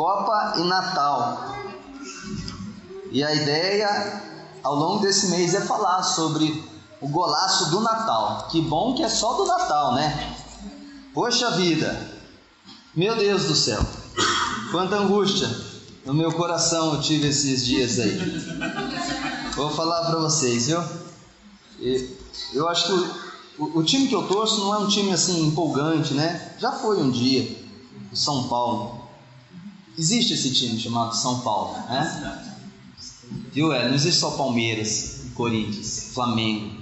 Copa e Natal. E a ideia ao longo desse mês é falar sobre o golaço do Natal. Que bom que é só do Natal, né? Poxa vida, meu Deus do céu, quanta angústia no meu coração eu tive esses dias aí. Vou falar para vocês, viu? Eu acho que o time que eu torço não é um time assim empolgante, né? Já foi um dia, o São Paulo. Existe esse time chamado São Paulo, né? Viu? Não existe só Palmeiras, Corinthians, Flamengo.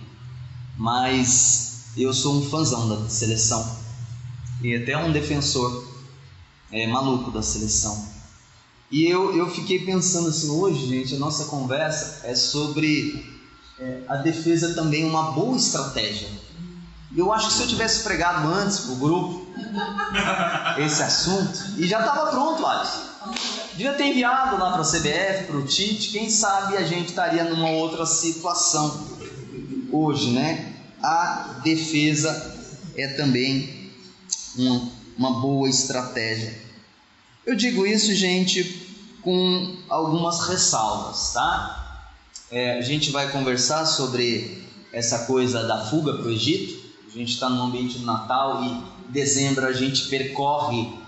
Mas eu sou um fãzão da seleção. E até um defensor maluco da seleção. E eu fiquei pensando assim, hoje, gente, a nossa conversa é sobre a defesa também uma boa estratégia. Eu acho que se eu tivesse pregado antes pro grupo esse assunto, e já estava pronto, Alisson. Devia ter enviado lá para a CBF, para o Tite, quem sabe a gente estaria numa outra situação hoje, né? A defesa é também uma boa estratégia. Eu digo isso, gente, com algumas ressalvas, tá? A gente vai conversar sobre essa coisa da fuga para o Egito. A gente está no ambiente do Natal e em dezembro a gente percorre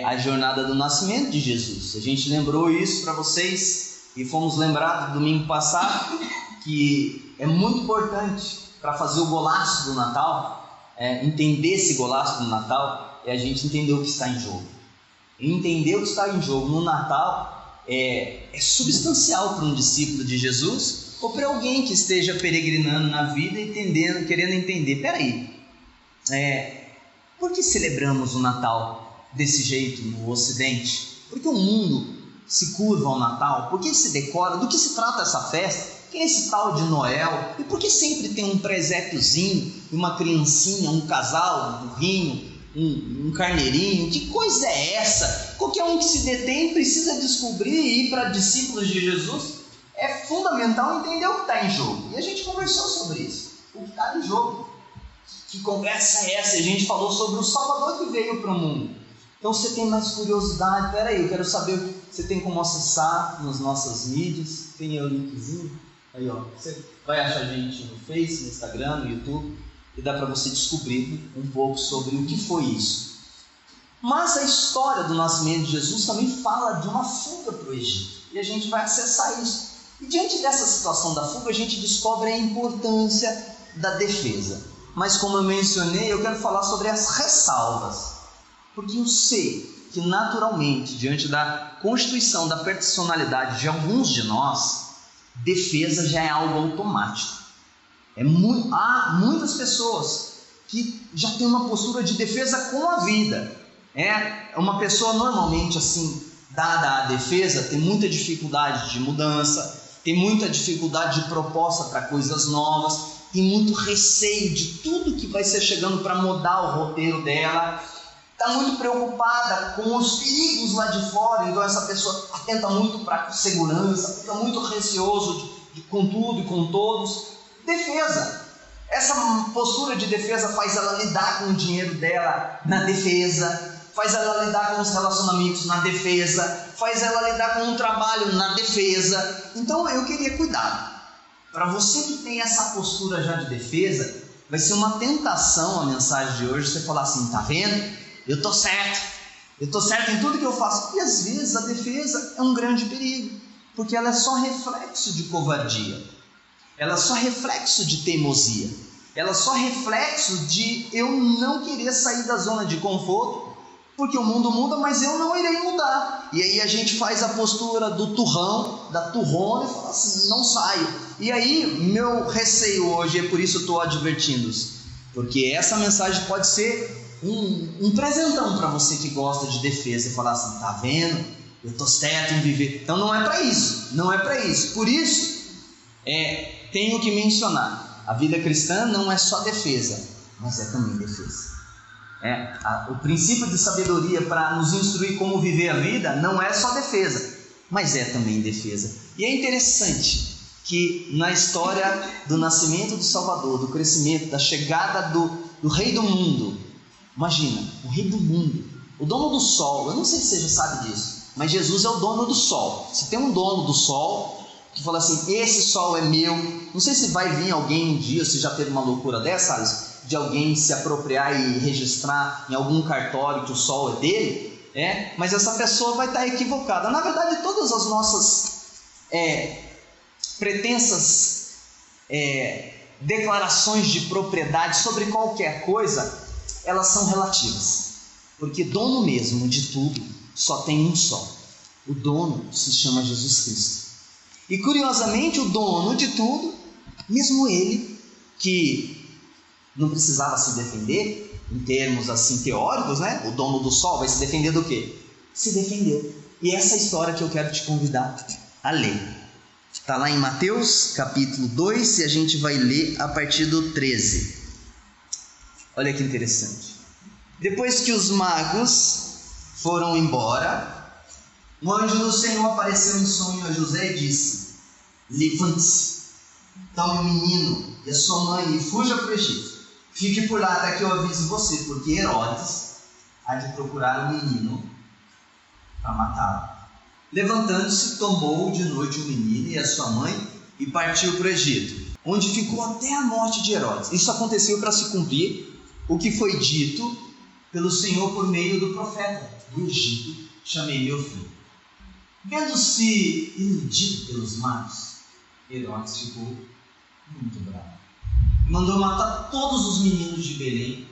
a jornada do nascimento de Jesus. A gente lembrou isso para vocês e fomos lembrados domingo passado que é muito importante para fazer o golaço do Natal, entender esse golaço do Natal, a gente entender o que está em jogo. E entender o que está em jogo no Natal é substancial para um discípulo de Jesus ou para alguém que esteja peregrinando na vida e querendo entender. Peraí, por que celebramos o Natal desse jeito no Ocidente? Por que o mundo se curva ao Natal? Por que se decora? Do que se trata essa festa? Quem é esse tal de Noel? E por que sempre tem um presépiozinho, uma criancinha, um casal, um burrinho, um carneirinho? Que coisa é essa? Qualquer um que se detém precisa descobrir e ir para discípulos de Jesus. É fundamental entender o que está em jogo. E a gente conversou sobre isso. O que está em jogo. Que conversa é essa? A gente falou sobre o Salvador que veio para o mundo. Então, se você tem mais curiosidade, peraí, eu quero saber, você tem como acessar nas nossas mídias, tem aí o linkzinho, aí ó, você vai achar a gente no Face, no Instagram, no YouTube, e dá para você descobrir um pouco sobre o que foi isso. Mas a história do nascimento de Jesus também fala de uma fuga para o Egito, e a gente vai acessar isso. E diante dessa situação da fuga, a gente descobre a importância da defesa. Mas como eu mencionei, eu quero falar sobre as ressalvas. Porque eu sei que naturalmente, diante da constituição da personalidade de alguns de nós, defesa já é algo automático. Há muitas pessoas que já têm uma postura de defesa com a vida. Uma pessoa normalmente assim, dada a defesa, tem muita dificuldade de mudança, tem muita dificuldade de proposta para coisas novas, tem muito receio de tudo que vai ser chegando para mudar o roteiro dela. Está muito preocupada com os perigos lá de fora, então essa pessoa atenta muito para a segurança, fica muito receoso com tudo e com todos. Defesa. Essa postura de defesa faz ela lidar com o dinheiro dela na defesa, faz ela lidar com os relacionamentos na defesa, faz ela lidar com o trabalho na defesa. Então eu queria cuidar. Para você que tem essa postura já de defesa, vai ser uma tentação a mensagem de hoje, você falar assim, tá vendo? Eu estou certo em tudo que eu faço. E às vezes a defesa é um grande perigo, porque ela é só reflexo de covardia, ela é só reflexo de teimosia, ela é só reflexo de eu não querer sair da zona de conforto, porque o mundo muda, mas eu não irei mudar. E aí a gente faz a postura do turrão, da turrona, e fala assim, não saio. E aí meu receio hoje, é por isso eu estou advertindo-os, porque essa mensagem pode ser um presentão para você que gosta de defesa e falar assim, tá vendo? Eu estou certo em viver. Então não é para isso, Por isso, tenho que mencionar, a vida cristã não é só defesa, mas é também defesa. O princípio de sabedoria para nos instruir como viver a vida não é só defesa, mas é também defesa. E é interessante que na história do nascimento do Salvador, do crescimento, da chegada do Rei do Mundo, imagina, o Rei do Mundo, o dono do sol, eu não sei se você já sabe disso, Mas Jesus é o dono do sol. Se tem um dono do sol que fala assim, esse sol é meu, não sei se vai vir alguém um dia, se já teve uma loucura dessa, Alice, de alguém se apropriar e registrar em algum cartório que o sol é dele, mas essa pessoa vai estar equivocada. Na verdade, todas as nossas pretensas declarações de propriedade sobre qualquer coisa, elas são relativas, porque dono mesmo de tudo só tem um só. O dono se chama Jesus Cristo. E curiosamente, o dono de tudo, mesmo ele, que não precisava se defender, em termos assim teóricos, o dono do sol vai se defender do quê? Se defendeu. E essa é a história que eu quero te convidar a ler. Está lá em Mateus capítulo 2 e a gente vai ler a partir do 13. Olha que interessante. Depois que os magos foram embora, um anjo do Senhor apareceu em sonho a José e disse: levante-se, tome o menino e a sua mãe e fuja para o Egito. Fique por lá até que eu avise você, porque Herodes há de procurar o menino para matá-lo. Levantando-se, tomou de noite o menino e a sua mãe e partiu para o Egito, onde ficou até a morte de Herodes. Isso aconteceu para se cumprir o que foi dito pelo Senhor por meio do profeta: do Egito chamei meu filho. Vendo-se iludido pelos magos, Herodes ficou muito bravo. Mandou matar todos os meninos de Belém,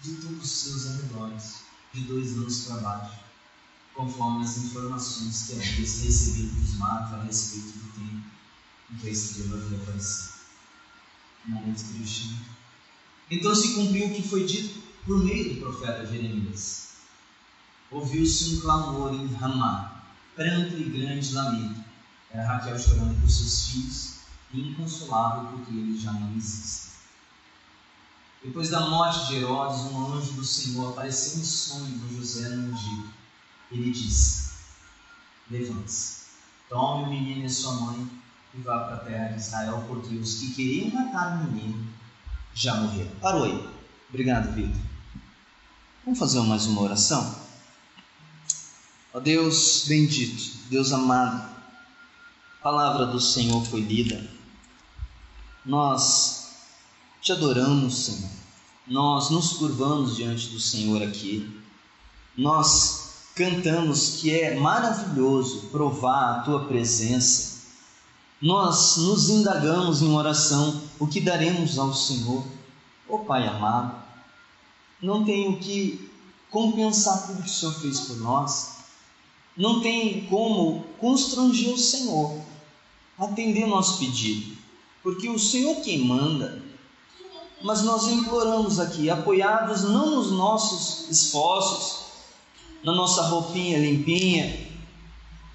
de todos os seus arredores, de 2 anos para baixo, conforme as informações que havia recebido dos magos a respeito do tempo em que a estrela havia aparecido. Um momento tristinho. Então se cumpriu o que foi dito por meio do profeta Jeremias. Ouviu-se um clamor em Ramá, pranto e grande lamento. Era Raquel chorando por seus filhos e inconsolável porque eles já não existem. Depois da morte de Herodes, um anjo do Senhor apareceu em sonho a José no Egito. Ele disse: levante-se, tome o menino e sua mãe e vá para a terra de Israel, porque os que queriam matar o menino já morreram. Parou aí. Obrigado, Vitor. Vamos fazer mais uma oração? Ó Deus bendito, Deus amado, a palavra do Senhor foi lida. Nós te adoramos, Senhor. Nós nos curvamos diante do Senhor aqui. Nós cantamos que é maravilhoso provar a Tua presença. Nós nos indagamos em oração o que daremos ao Senhor. Ó Pai amado, não tenho que compensar tudo que o Senhor fez por nós. Não tem como constranger o Senhor, atender nosso pedido, porque o Senhor quem manda. Mas nós imploramos aqui, apoiados não nos nossos esforços, na nossa roupinha limpinha,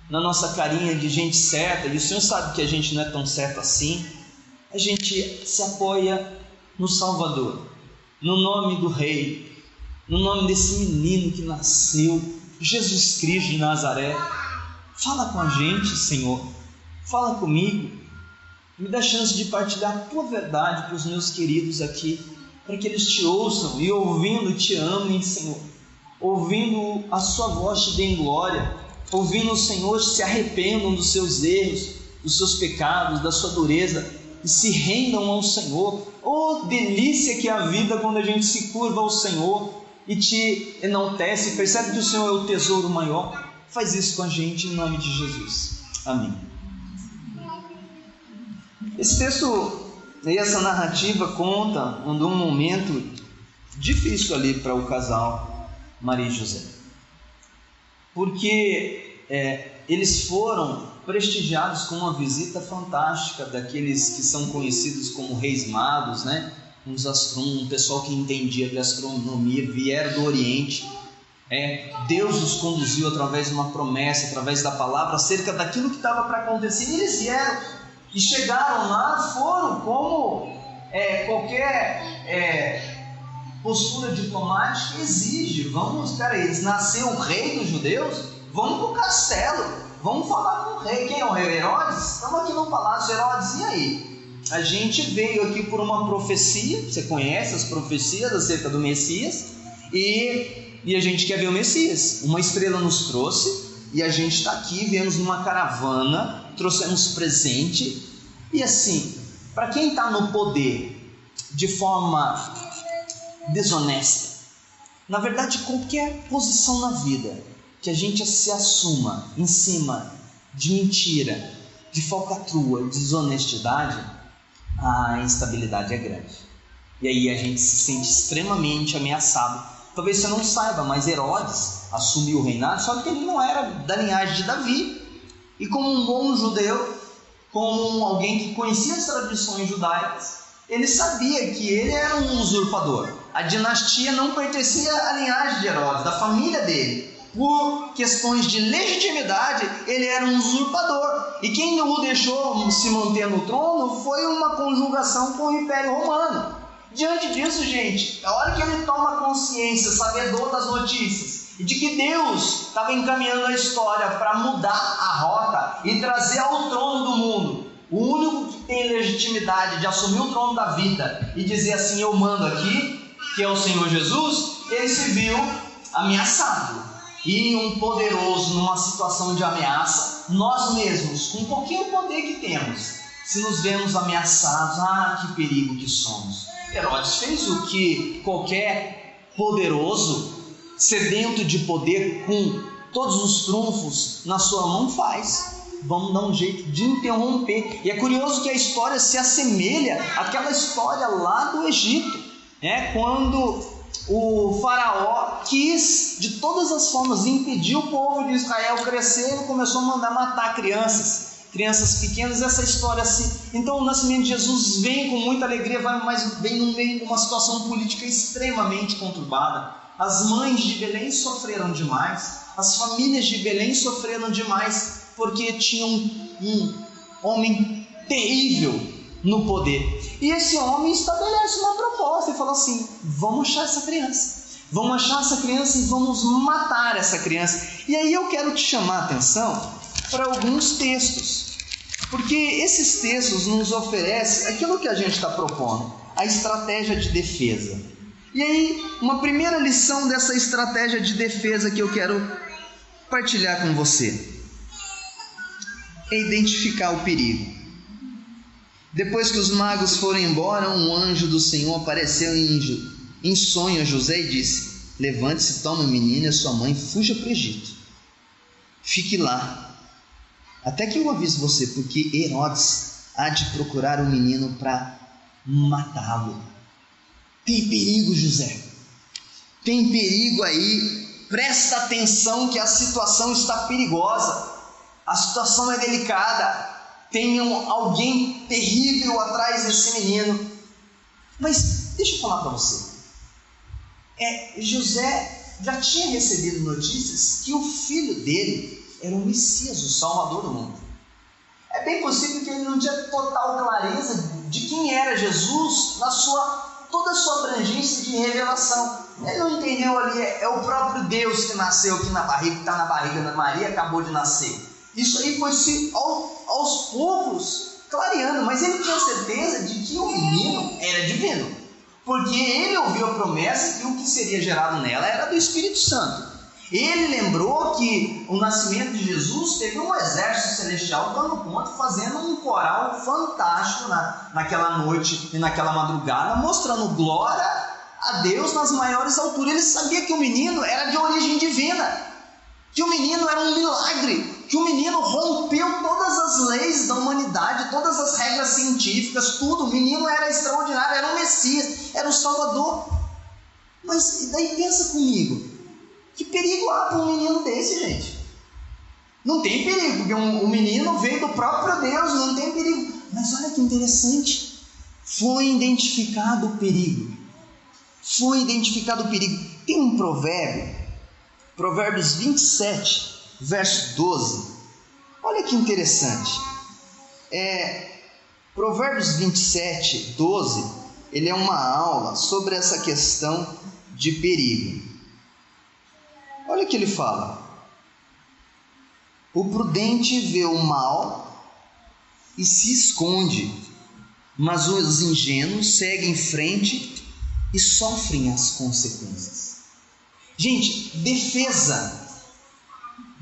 na nossa carinha de gente certa, e o Senhor sabe que a gente não é tão certo assim. A gente se apoia no Salvador, no nome do Rei, no nome desse menino que nasceu, Jesus Cristo de Nazaré. Fala com a gente, Senhor, fala comigo, me dá chance de partilhar a Tua verdade para os meus queridos aqui, para que eles te ouçam e ouvindo te amem, Senhor, ouvindo a Sua voz te deem glória, ouvindo o Senhor se arrependam dos seus erros, dos seus pecados, da sua dureza e se rendam ao Senhor. Oh, delícia que é a vida quando a gente se curva ao Senhor e te enaltece, percebe que o Senhor é o tesouro maior. Faz isso com a gente em nome de Jesus. Amém. Esse texto e essa narrativa conta de um momento difícil ali para o casal Maria e José, porque eles foram prestigiados com uma visita fantástica daqueles que são conhecidos como reis magos, uns astrônomos, um pessoal que entendia de astronomia, vieram do Oriente. Deus os conduziu através de uma promessa, através da palavra, acerca daquilo que estava para acontecer. E eles vieram e chegaram lá, foram como qualquer postura diplomática exige. Eles nasceu o rei dos judeus, vamos para o castelo, vamos falar com o rei. Quem é o rei? Herodes? Estamos aqui no palácio. Herodes, e aí? A gente veio aqui por uma profecia, você conhece as profecias acerca do Messias, e a gente quer ver o Messias. Uma estrela nos trouxe e a gente está aqui, viemos numa caravana, trouxemos presente, e assim, para quem está no poder de forma desonesta, na verdade qualquer posição na vida que a gente se assuma em cima de mentira, de falcatrua, de desonestidade, a instabilidade é grande. E aí a gente se sente extremamente ameaçado. Talvez você não saiba, mas Herodes assumiu o reinado, só que ele não era da linhagem de Davi. E como um bom judeu, como alguém que conhecia as tradições judaicas, ele sabia que ele era um usurpador. A dinastia não pertencia à linhagem de Herodes, da família dele. Por questões de legitimidade, ele era um usurpador. E quem o deixou se manter no trono foi uma conjugação com o Império Romano. Diante disso, gente, a hora que ele toma consciência, sabedor das notícias, e de que Deus estava encaminhando a história para mudar a rota e trazer ao trono do mundo o único que tem legitimidade de assumir o trono da vida e dizer assim, eu mando aqui, que é o Senhor Jesus, ele se viu ameaçado. E um poderoso numa situação de ameaça, nós mesmos, com qualquer poder que temos, se nos vemos ameaçados, que perigo que somos. Herodes fez o que qualquer poderoso, sedento de poder, com todos os trunfos na sua mão faz. Vamos dar um jeito de interromper. E é curioso que a história se assemelha àquela história lá do Egito, quando o faraó quis de todas as formas impedir o povo de Israel crescer, ele começou a mandar matar crianças pequenas. Essa história então o nascimento de Jesus vem com muita alegria, mas vem no meio de uma situação política extremamente conturbada. As mães de Belém sofreram demais, as famílias de Belém sofreram demais, porque tinham um homem terrível no poder. E esse homem estabelece uma proposta e fala assim, vamos achar essa criança e vamos matar essa criança. E aí eu quero te chamar a atenção para alguns textos, porque esses textos nos oferecem aquilo que a gente está propondo, a estratégia de defesa. E aí, uma primeira lição dessa estratégia de defesa que eu quero partilhar com você é identificar o perigo. Depois que os magos foram embora, um anjo do Senhor apareceu em sonho a José e disse, levante-se, tome o menino e a sua mãe, fuja para o Egito. Fique lá, até que eu avise você, porque Herodes há de procurar o menino para matá-lo. Tem perigo, José. Tem perigo aí. Presta atenção que a situação está perigosa. A situação é delicada. Tem alguém terrível atrás desse menino. Mas deixa eu falar para você. José já tinha recebido notícias que o filho dele era o Messias, o Salvador do mundo. É bem possível que ele não tinha total clareza de quem era Jesus na toda a sua abrangência de revelação. Ele não entendeu ali, é o próprio Deus que nasceu aqui na barriga, que está na barriga da Maria, acabou de nascer. Isso aí foi se aos poucos clareando, mas ele tinha certeza de que o menino era divino, porque ele ouviu a promessa que o que seria gerado nela era do Espírito Santo. Ele lembrou que o nascimento de Jesus teve um exército celestial dando conta, fazendo um coral fantástico naquela noite e naquela madrugada, mostrando glória a Deus nas maiores alturas. Ele sabia que o menino era de origem divina, que o menino era um milagre, que o menino rompeu todas as leis da humanidade, todas as regras científicas, tudo. O menino era extraordinário, era o Messias, era o Salvador. Mas e daí pensa comigo, que perigo há para um menino desse, gente? Não tem perigo, porque o menino veio do próprio Deus, não tem perigo. Mas olha que interessante, foi identificado o perigo. Tem um provérbio, Provérbios 27, verso 12. Olha que interessante. Provérbios 27, 12, ele é uma aula sobre essa questão de perigo. Olha o que ele fala. O prudente vê o mal e se esconde, mas os ingênuos seguem em frente e sofrem as consequências. Gente, defesa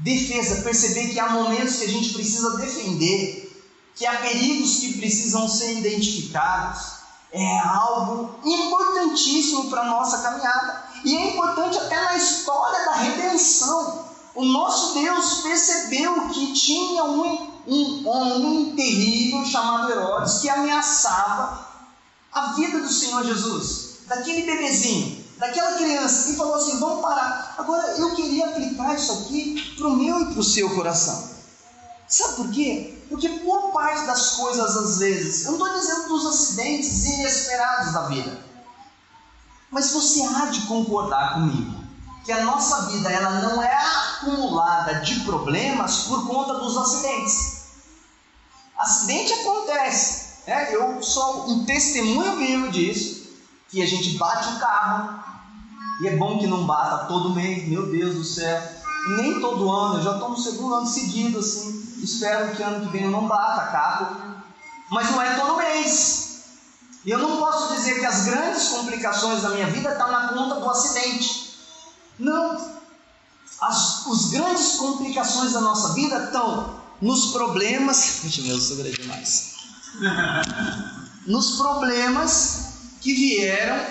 defesa, perceber que há momentos que a gente precisa defender, que há perigos que precisam ser identificados, é algo importantíssimo para a nossa caminhada. E é importante até na história da redenção. O nosso Deus percebeu que tinha um homem terrível chamado Herodes que ameaçava a vida do Senhor Jesus, daquele bebezinho, daquela criança, e falou assim: vamos parar. Agora eu queria aplicar isso aqui para o meu e para o seu coração. Sabe por quê? Porque boa parte das coisas, às vezes, eu não estou dizendo dos acidentes inesperados da vida, mas você há de concordar comigo que a nossa vida ela não é acumulada de problemas por conta dos acidentes. Acidente acontece, né? Eu sou um testemunho vivo disso, que a gente bate o carro, e é bom que não bata todo mês, meu Deus do céu, nem todo ano, eu já estou no segundo ano seguido assim, espero que ano que vem eu não bata carro, mas não é todo mês. E eu não posso dizer que as grandes complicações da minha vida estão na conta do acidente. Não, as grandes complicações da nossa vida estão nos problemas, eu sou grande demais, nos problemas que vieram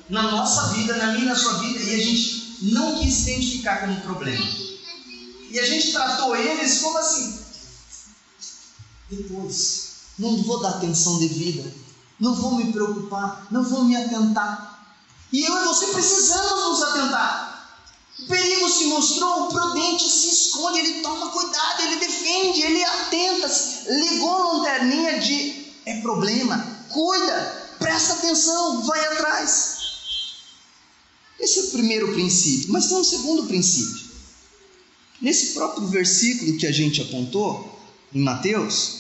na nossa vida, na minha e na sua vida, e a gente não quis identificar como problema, e a gente tratou eles como assim, depois, não vou dar atenção devida, não vou me preocupar, não vou me atentar, e eu e você precisamos nos atentar. O perigo se mostrou, o prudente se esconde, ele toma cuidado, ele defende, ele atenta, ligou a lanterninha de é problema, cuida, presta atenção, vai atrás. Esse é o primeiro princípio, mas tem um segundo princípio. Nesse próprio versículo que a gente apontou, em Mateus,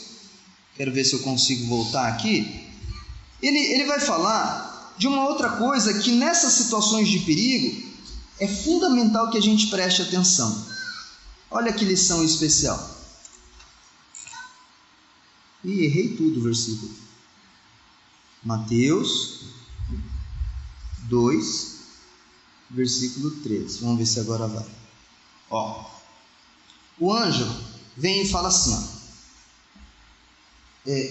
quero ver se eu consigo voltar aqui, ele vai falar de uma outra coisa que nessas situações de perigo, é fundamental que a gente preste atenção. Olha que lição especial. Ih, errei tudo o versículo. Mateus 2, versículo 13. Vamos ver se agora vai. Ó, o anjo vem e fala assim: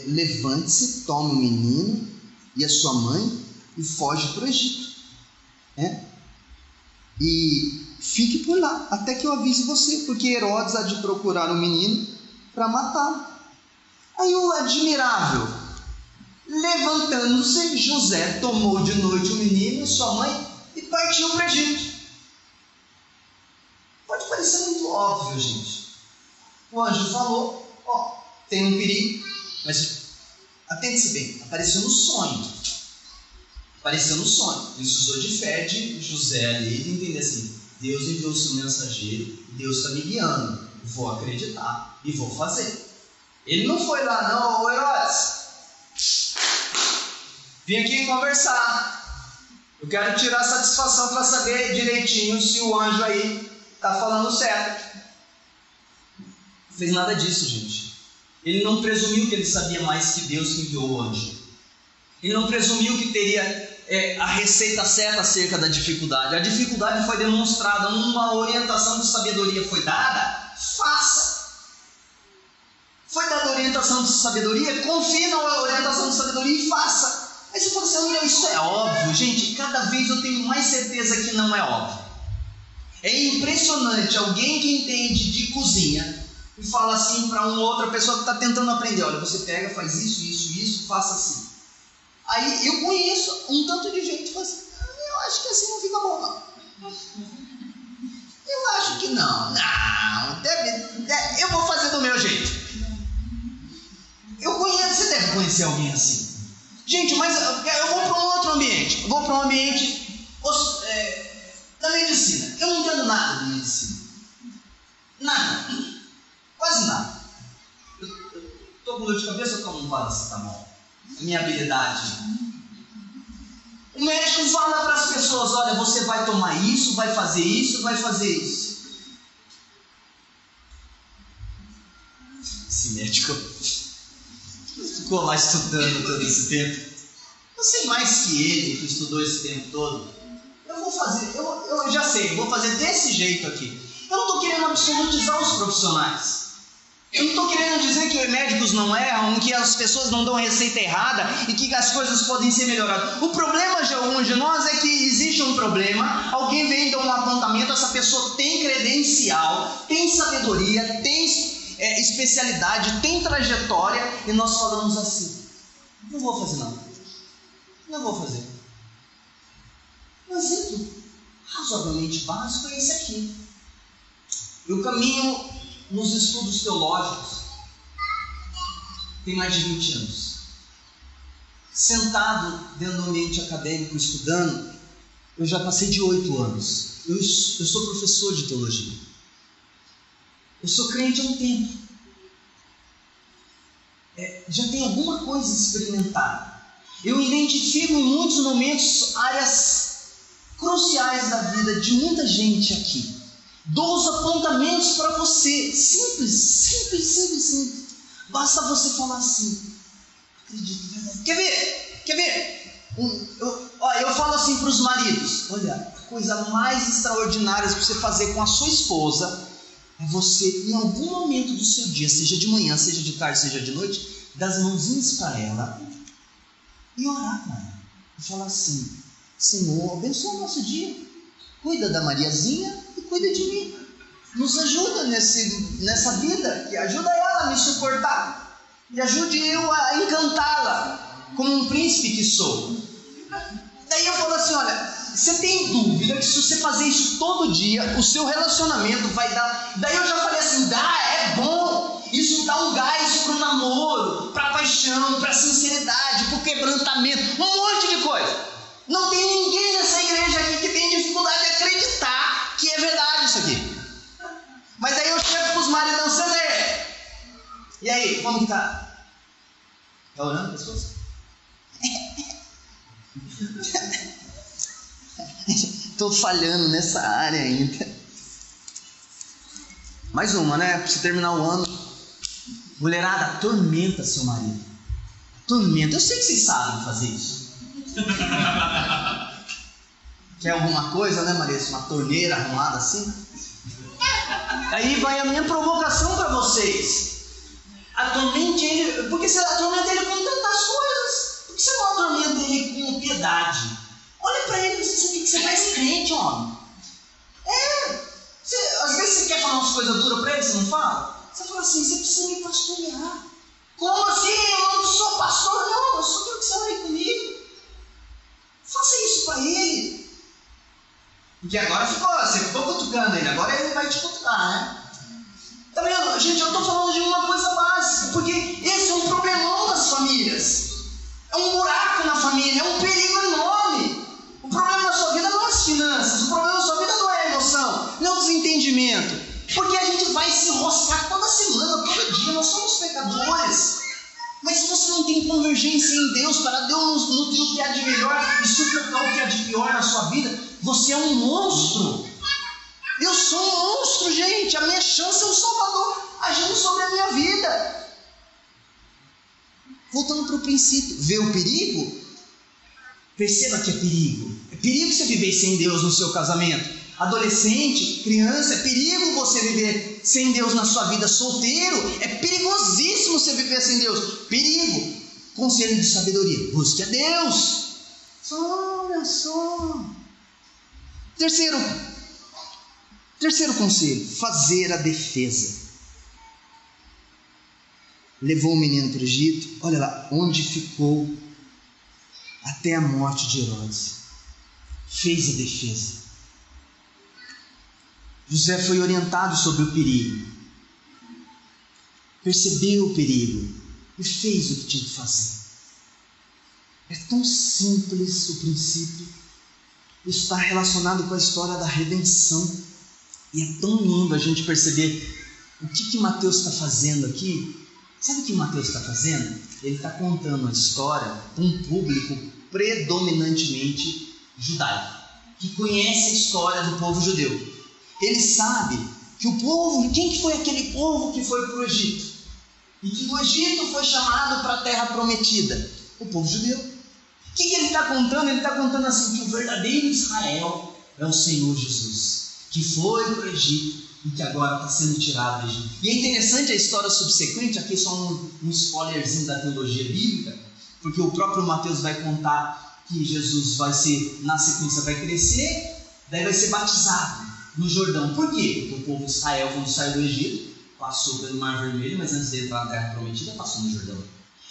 levante-se, tome o menino e a sua mãe e foge para o Egito. E fique por lá, até que eu avise você, porque Herodes há de procurar o menino para matá-lo. Aí o admirável, levantando-se, José tomou de noite o menino e sua mãe e partiu para o Egito. Pode parecer muito óbvio, gente. O anjo falou: tem um perigo, mas atente-se bem, apareceu no sonho. Ele usou de fé de José ali, de entender assim: Deus enviou o seu mensageiro, Deus está me guiando, vou acreditar e vou fazer. Ele não foi lá, não: ô Herodes, vim aqui conversar, eu quero tirar satisfação para saber direitinho se o anjo aí está falando certo. Não fez nada disso, gente. Ele não presumiu que ele sabia mais que Deus que enviou o anjo. Ele não presumiu que teria a receita certa acerca da dificuldade. A dificuldade foi demonstrada, uma orientação de sabedoria foi dada, faça. Foi dada orientação de sabedoria, confie na orientação de sabedoria e faça. Aí você fala assim: isso é óbvio. Gente, cada vez eu tenho mais certeza que não é óbvio. É impressionante alguém que entende de cozinha e fala assim para uma outra pessoa que está tentando aprender: olha, você pega, faz isso, faça assim. Aí eu conheço um tanto de gente que fala assim: eu acho que assim não fica bom, não. Eu acho que não, eu vou fazer do meu jeito. Você deve conhecer alguém assim. Gente, mas eu vou para um outro ambiente. Eu vou para um ambiente da medicina. Eu não entendo nada de medicina. Nada. Quase nada. Eu estou com dor de cabeça, eu tomo um paracetamol. Minha habilidade. O médico fala para as pessoas: olha, você vai tomar isso, vai fazer isso, vai fazer isso. Esse médico ficou lá estudando todo esse tempo. Eu sei mais que ele, que estudou esse tempo todo. Eu vou fazer, eu já sei, eu vou fazer desse jeito aqui. Eu não estou querendo querendo absolutizar os profissionais. Eu não estou querendo dizer que médicos não erram, que as pessoas não dão receita errada e que as coisas podem ser melhoradas. O problema de nós é que existe um problema, alguém vem dar um apontamento, essa pessoa tem credencial, tem sabedoria, tem especialidade, tem trajetória, e nós falamos assim: não vou fazer não vou fazer. Um exemplo razoavelmente básico é esse aqui. Eu caminho nos estudos teológicos tem mais de 20 anos. Sentado dentro do ambiente acadêmico estudando, eu já passei de 8 anos. Eu sou professor de teologia. Eu sou crente há um tempo. Já tenho alguma coisa experimentada. Eu identifico em muitos momentos áreas cruciais da vida de muita gente aqui. Dou os apontamentos para você. Simples. Basta você falar assim: acredito, verdade. Quer ver? Eu falo assim para os maridos: olha, a coisa mais extraordinária que você fazer com a sua esposa é você, em algum momento do seu dia, seja de manhã, seja de tarde, seja de noite, dar as mãozinhas para ela e orar com ela. E falar assim: Senhor, abençoa o nosso dia, cuida da Mariazinha e cuida de mim, nos ajuda nessa vida, e ajuda ela a me suportar, e ajude eu a encantá-la como um príncipe que sou. Daí eu falo assim: olha, você tem dúvida que se você fazer isso todo dia, o seu relacionamento vai dar... Daí eu já falei assim: é bom, isso dá um gás para o namoro, para a paixão, para a sinceridade, para o quebrantamento, um monte de coisa. Não tem ninguém nessa igreja aqui que tem dificuldade de acreditar que é verdade isso aqui. Mas aí eu chego para os maridão: Ceder, e aí, como que tá? Tá olhando as pessoas? Estou falhando nessa área ainda. Mais uma, né? Para você terminar o ano. Mulherada, atormenta seu marido. Atormenta. Eu sei que vocês sabem fazer isso. Quer alguma coisa, né, Maria? Uma torneira arrumada assim? Aí vai a minha provocação para vocês. Atormente ele. Porque você atormenta ele com tantas coisas. Por que você não atormenta ele com piedade? Olha para ele e diz: o que você faz crente, homem? Às vezes você quer falar umas coisas duras para ele, você não fala? Você fala assim: você precisa me pastorear. Como assim? Eu não sou pastor, não. Eu só quero que você ore comigo. Faça isso para ele. Porque agora você ficou cutucando ele, agora ele vai te cutucar, né? Tá vendo? Gente, eu estou falando de uma coisa básica, porque esse é um problemão nas famílias. É um buraco na família, é um perigo enorme. O problema da sua vida não é as finanças, o problema da sua vida não é a emoção, não é o desentendimento. Porque a gente vai se enroscar toda semana, todo dia, nós somos pecadores. Mas se você não tem convergência em Deus, para Deus nos nutrir o que há de melhor e suportar o que há de pior na sua vida, você é um monstro. Eu sou um monstro, gente. A minha chance é o Salvador agindo sobre a minha vida. Voltando para o princípio, vê o perigo? Perceba que é perigo. É perigo você viver sem Deus no seu casamento. Adolescente, criança, é perigo você viver sem Deus na sua vida. Solteiro, é perigosíssimo você viver sem Deus. Perigo. Conselho de sabedoria: busque a Deus. Olha só. Terceiro conselho: fazer a defesa. Levou o menino para o Egito. Olha lá, onde ficou até a morte de Herodes. Fez a defesa. José foi orientado sobre o perigo. Percebeu o perigo e fez o que tinha que fazer. É tão simples o princípio. Isso está relacionado com a história da redenção. E é tão lindo a gente perceber o que Mateus está fazendo aqui. Sabe o que Mateus está fazendo? Ele está contando a história para um público predominantemente judaico, que conhece a história do povo judeu. Ele sabe que o povo, quem que foi aquele povo que foi para o Egito? E que do Egito foi chamado para a terra prometida? O povo judeu. O que ele está contando? Ele está contando assim, que o verdadeiro Israel é o Senhor Jesus, que foi para o Egito e que agora está sendo tirado do Egito. E é interessante a história subsequente, aqui é só um spoilerzinho da teologia bíblica, porque o próprio Mateus vai contar que Jesus vai ser, na sequência, vai crescer, daí vai ser batizado no Jordão. Por quê? Porque o povo de Israel, quando saiu do Egito, passou pelo Mar Vermelho, mas antes de entrar na Terra Prometida, passou no Jordão.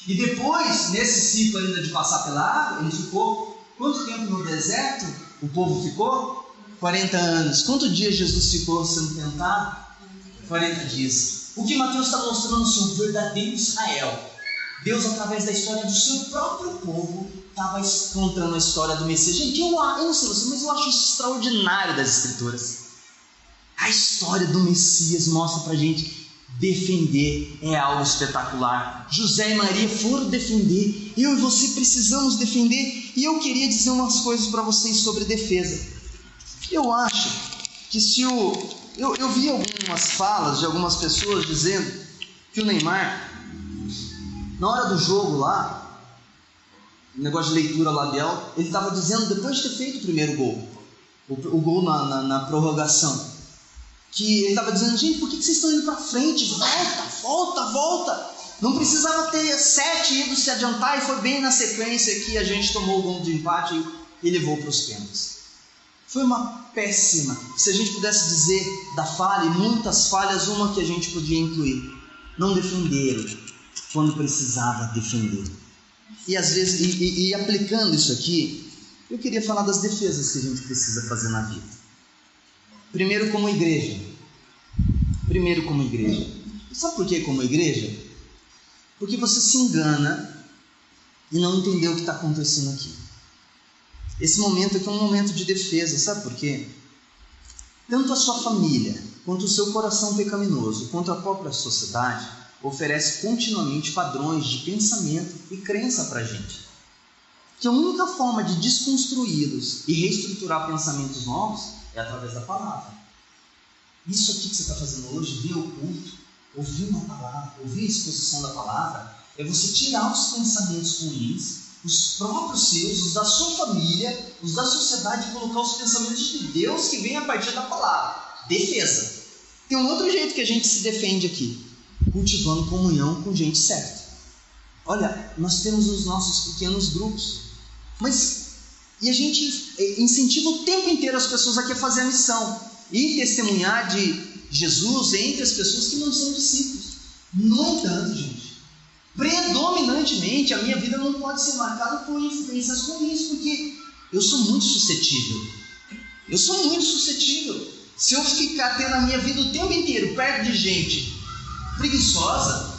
E depois, nesse ciclo ainda de passar pela água, ele ficou quanto tempo no deserto? O povo ficou? 40 anos. Quantos dias Jesus ficou sendo tentado? 40 dias. O que Mateus está mostrando sobre o verdadeiro Israel. Deus, através da história do seu próprio povo, estava contando a história do Messias. Gente, eu não sei você, mas eu acho isso extraordinário das Escrituras. A história do Messias mostra pra gente defender é algo espetacular. José e Maria foram defender, eu e você precisamos defender. E eu queria dizer umas coisas para vocês sobre defesa. Eu acho que se eu vi algumas falas de algumas pessoas dizendo que o Neymar, na hora do jogo lá, negócio de leitura labial, ele estava dizendo, depois de ter feito o primeiro gol, o gol na prorrogação, que ele estava dizendo, gente, por que vocês estão indo para frente? Volta. Não precisava ter 7 idos se adiantar, e foi bem na sequência que a gente tomou o gol de empate e levou para os pênaltis. Foi uma péssima, se a gente pudesse dizer da falha, e muitas falhas, uma que a gente podia incluir: não defenderam quando precisava defender. E às vezes, e aplicando isso aqui, eu queria falar das defesas que a gente precisa fazer na vida. Primeiro como igreja. Sabe por que como igreja? Porque você se engana e não entendeu o que está acontecendo aqui. Esse momento aqui é um momento de defesa, sabe por quê? Tanto a sua família, quanto o seu coração pecaminoso, quanto a própria sociedade, oferece continuamente padrões de pensamento e crença para a gente. Que a única forma de desconstruí-los e reestruturar pensamentos novos é através da palavra. Isso aqui que você está fazendo hoje, ver o culto, ouvir uma palavra, ouvir a exposição da palavra, é você tirar os pensamentos ruins, os próprios seus, os da sua família, os da sociedade, e colocar os pensamentos de Deus que vem a partir da palavra. Defesa. Tem um outro jeito que a gente se defende aqui: cultivando comunhão com gente certa. Olha, nós temos os nossos pequenos grupos, e a gente incentiva o tempo inteiro as pessoas aqui a fazer a missão e testemunhar de Jesus entre as pessoas que não são discípulos. No entanto, gente, predominantemente a minha vida não pode ser marcada por influências ruins, porque eu sou muito suscetível. Se eu ficar tendo a minha vida o tempo inteiro perto de gente preguiçosa,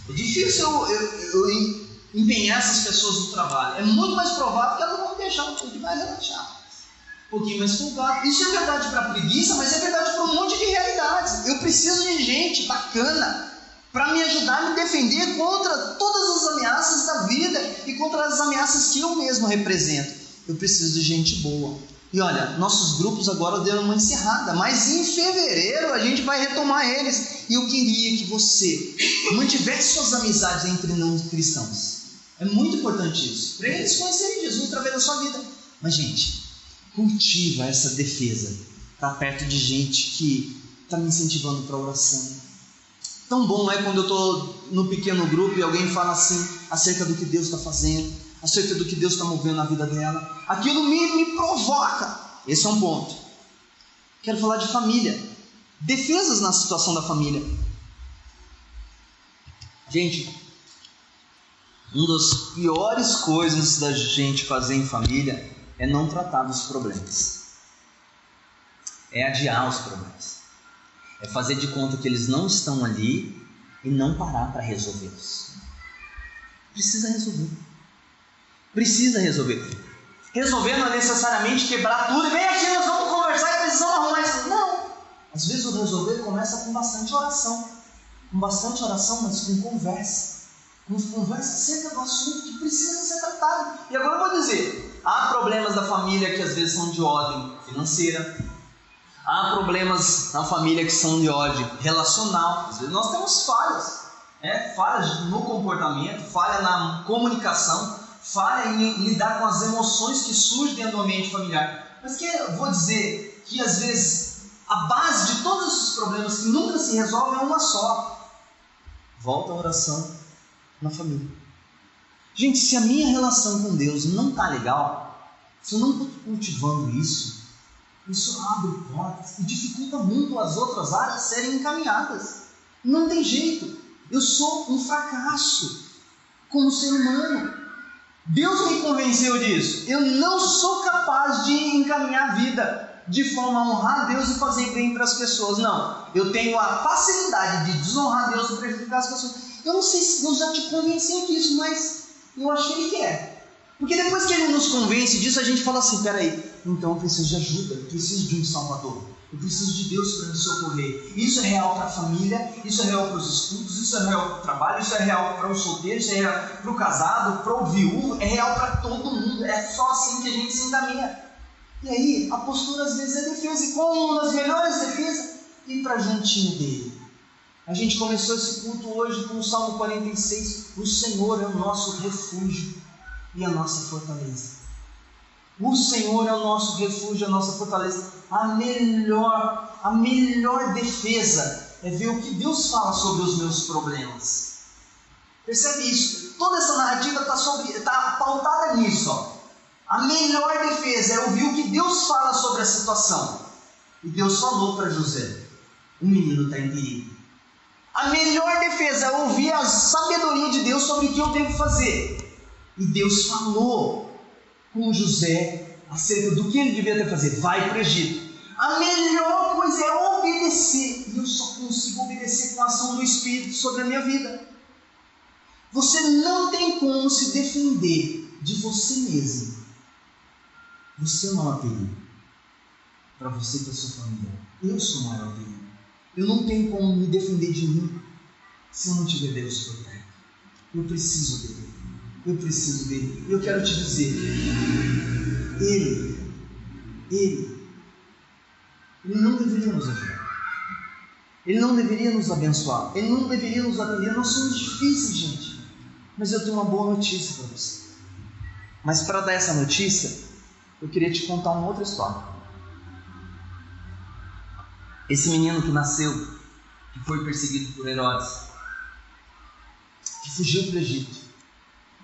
é difícil eu empenhar essas pessoas no trabalho. É muito mais provável que elas vão deixar um pouquinho mais relaxado, um pouquinho mais folgado. Isso é verdade para a preguiça, mas é verdade para um monte de realidades. Eu preciso de gente bacana para me ajudar a me defender contra todas as ameaças da vida e contra as ameaças que eu mesmo represento. Eu preciso de gente boa. E olha, nossos grupos agora deram uma encerrada, mas em fevereiro a gente vai retomar eles. E eu queria que você mantivesse suas amizades entre não cristãos. É muito importante isso, para eles conhecerem Jesus através da sua vida. Mas, gente, cultiva essa defesa. Está perto de gente que está me incentivando para a oração. Tão bom é quando eu estou no pequeno grupo e alguém fala assim acerca do que Deus está fazendo, acerca do que Deus está movendo na vida dela. Aquilo me provoca. Esse é um ponto. Quero falar de família. Defesas na situação da família. Gente, uma das piores coisas da gente fazer em família é não tratar dos problemas. É adiar os problemas. É fazer de conta que eles não estão ali e não parar para resolvê-los. Precisa resolver. Resolver não é necessariamente quebrar tudo e vem aqui, nós vamos conversar e precisamos arrumar isso. Não. Às vezes o resolver começa com bastante oração. Mas com conversa. Conversa acerca do assunto que precisa ser tratado. E agora eu vou dizer, há problemas da família que às vezes são de ordem financeira. Há problemas na família que são de ordem relacional. Às vezes nós temos falhas. Falhas no comportamento, falha na comunicação, falha em lidar com as emoções que surgem dentro do ambiente familiar. Mas vou dizer que às vezes A base de todos esses problemas que nunca se resolvem é uma só. Volta à oração na família. Gente, se a minha relação com Deus não está legal, se eu não estou cultivando isso abre portas e dificulta muito as outras áreas serem encaminhadas. Não tem jeito. Eu sou um fracasso como ser humano. Deus me convenceu disso. Eu não sou capaz de encaminhar a vida de forma a honrar a Deus e fazer bem para as pessoas. Não. Eu tenho a facilidade de desonrar Deus e prejudicar as pessoas. Eu não sei se Deus já te convenceu disso, mas eu achei que é. Porque depois que Ele nos convence disso, a gente fala assim, peraí, então eu preciso de ajuda, eu preciso de um Salvador, eu preciso de Deus para me socorrer. Isso é real para a família, isso é real para os estudos, isso é real para o trabalho, isso é real para o solteiro, isso é real para o casado, para o viúvo, é real para todo mundo. É só assim que a gente se encaminha. E aí, a postura às vezes é defesa, e como uma das melhores defesas, ir para juntinho dele. A gente começou esse culto hoje com o Salmo 46, o Senhor é o nosso refúgio e a nossa fortaleza. O Senhor é o nosso refúgio, a nossa fortaleza. A melhor defesa é ver o que Deus fala sobre os meus problemas. Percebe isso? Toda essa narrativa está pautada nisso. Ó. A melhor defesa é ouvir o que Deus fala sobre a situação. E Deus falou para José, o menino está em perigo. A melhor defesa é ouvir a sabedoria de Deus sobre o que eu devo fazer. E Deus falou com José acerca do que ele devia ter fazer. Vai para o Egito. A melhor coisa é obedecer. E eu só consigo obedecer com a ação do Espírito sobre a minha vida. Você não tem como se defender de você mesmo. Você é o maior perigo. Para você e para a sua família. Eu sou o maior perigo. Eu não tenho como me defender de mim se eu não tiver Deus por perto. Eu preciso dele. Eu preciso dele. Eu quero te dizer, Ele não deveria nos ajudar. Ele não deveria nos abençoar. Ele não deveria nos atender. Nós somos difíceis, gente. Mas eu tenho uma boa notícia para você. Mas para dar essa notícia, eu queria te contar uma outra história. Esse menino que nasceu, que foi perseguido por Herodes, que fugiu para o Egito,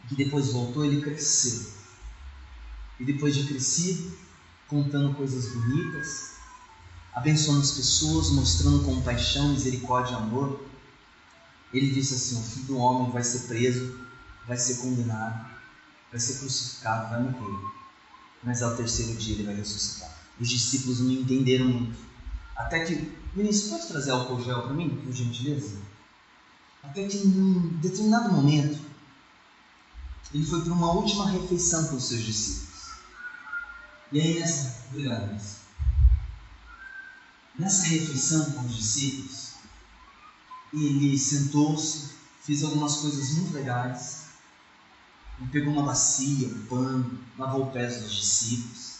que depois voltou, ele cresceu. E depois de crescido, contando coisas bonitas, abençoando as pessoas, mostrando compaixão, misericórdia e amor, ele disse assim, o Filho do Homem vai ser preso, vai ser condenado, vai ser crucificado, vai morrer. Mas ao terceiro dia ele vai ressuscitar. Os discípulos não entenderam muito. Até que, Vinícius, pode trazer álcool gel para mim, por gentileza? Até que em um determinado momento, ele foi para uma última refeição com os seus discípulos. E aí nessa refeição com os discípulos, ele sentou-se, fez algumas coisas muito legais. Ele pegou uma bacia, um pano, lavou os pés dos discípulos.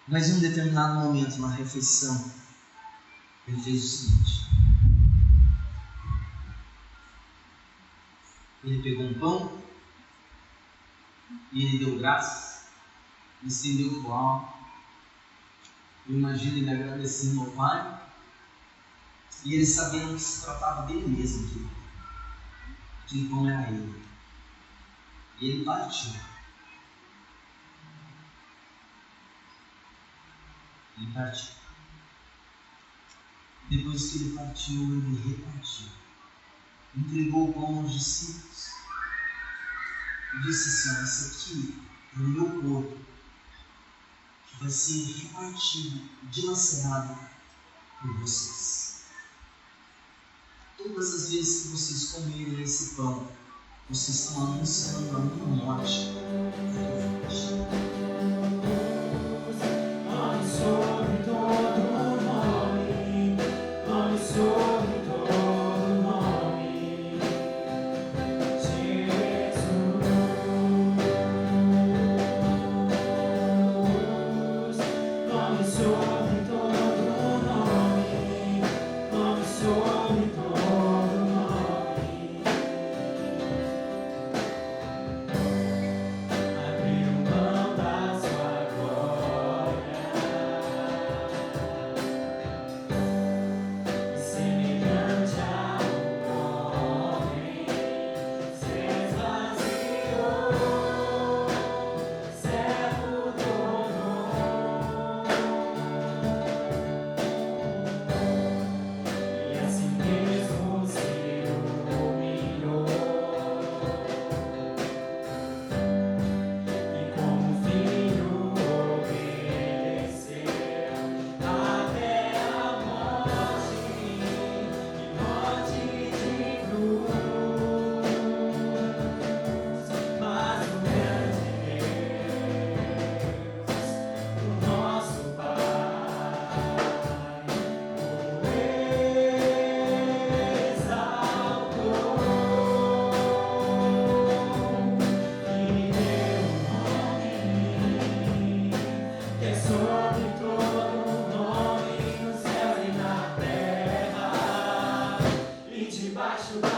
Mas em um determinado momento na refeição, ele fez o seguinte. Ele pegou um pão e ele deu graças, estendeu para o alto. Eu imagino ele agradecendo ao Pai e ele sabendo que se tratava dele mesmo, que o pão era ele. E ele partiu. Ele partiu. Depois que ele partiu, ele repartiu. Entregou o pão aos discípulos. E disse assim, esse aqui é o meu corpo, que vai ser repartido, dilacerado por vocês. Todas as vezes que vocês comerem esse pão, vocês estão anunciando a minha morte. Sobre todo nome, sobre todo nome, Jesus, nome sobre todo nome, sobre todo nome. Abriu mão da Oh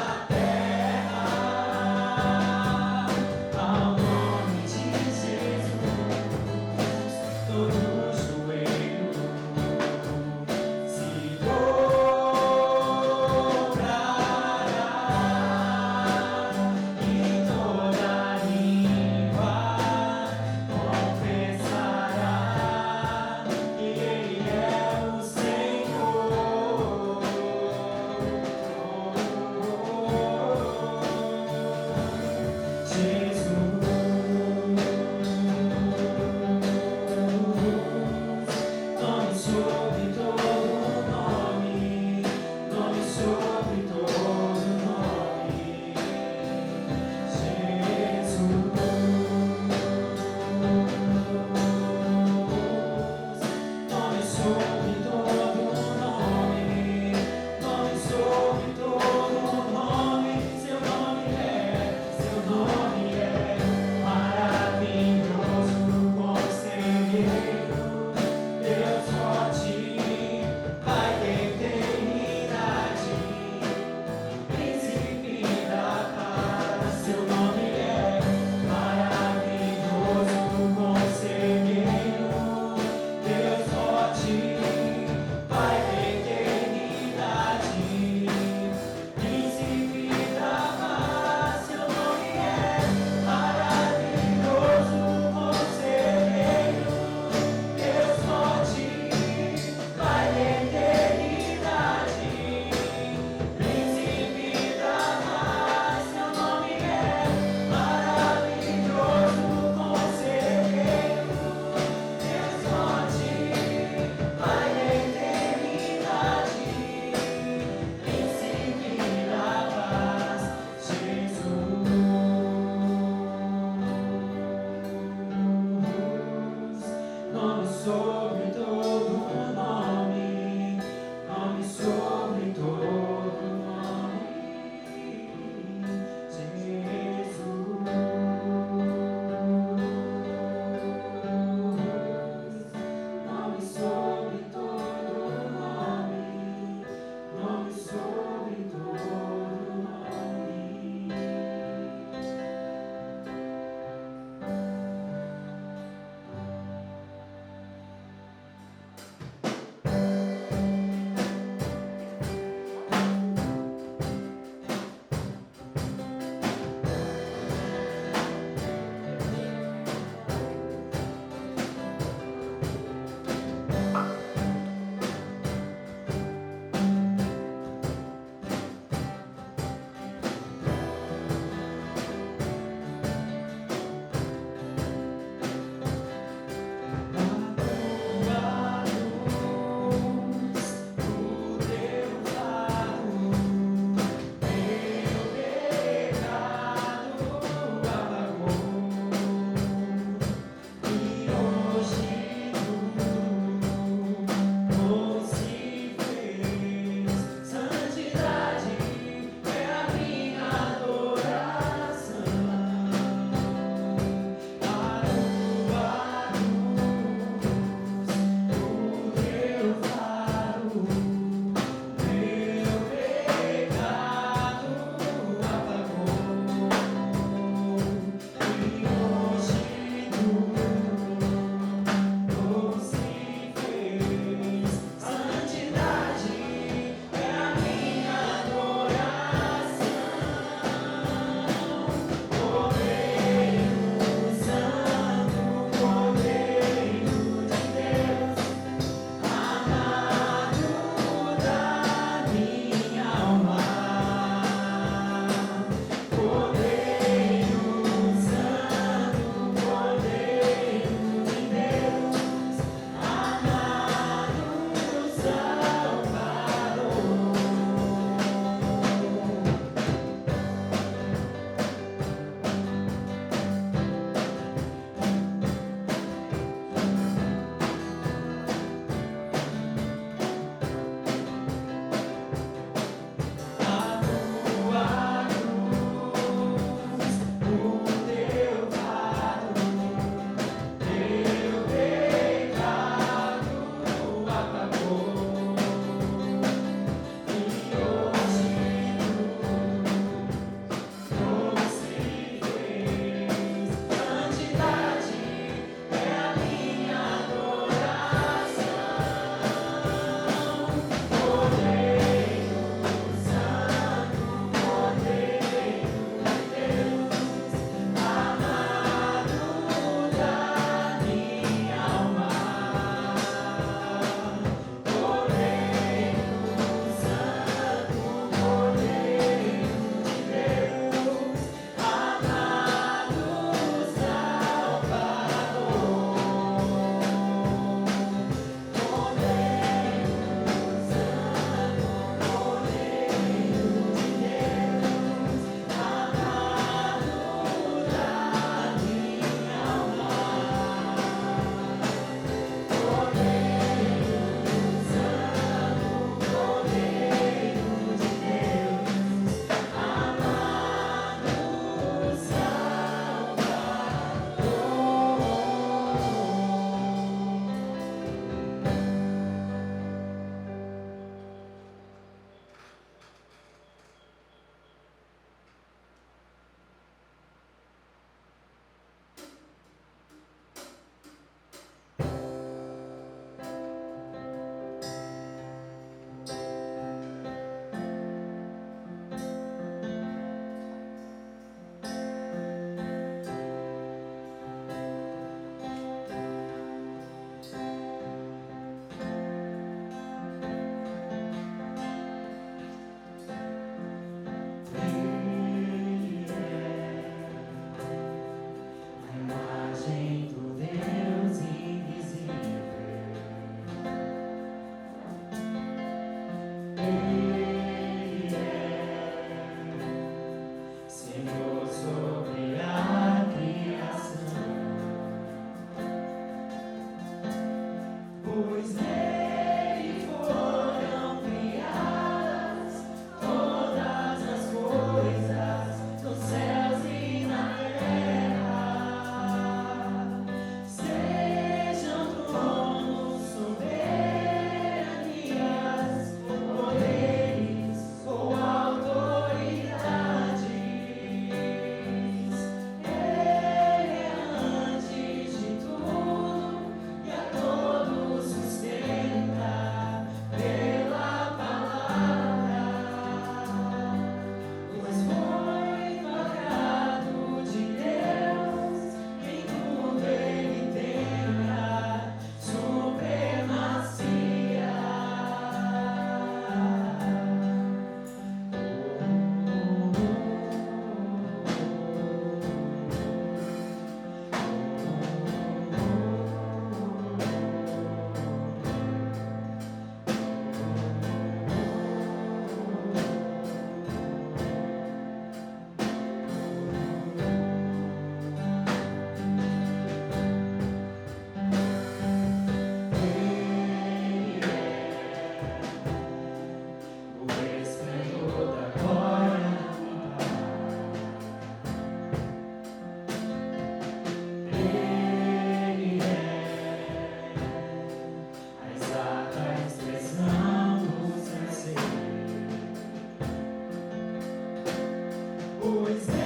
pois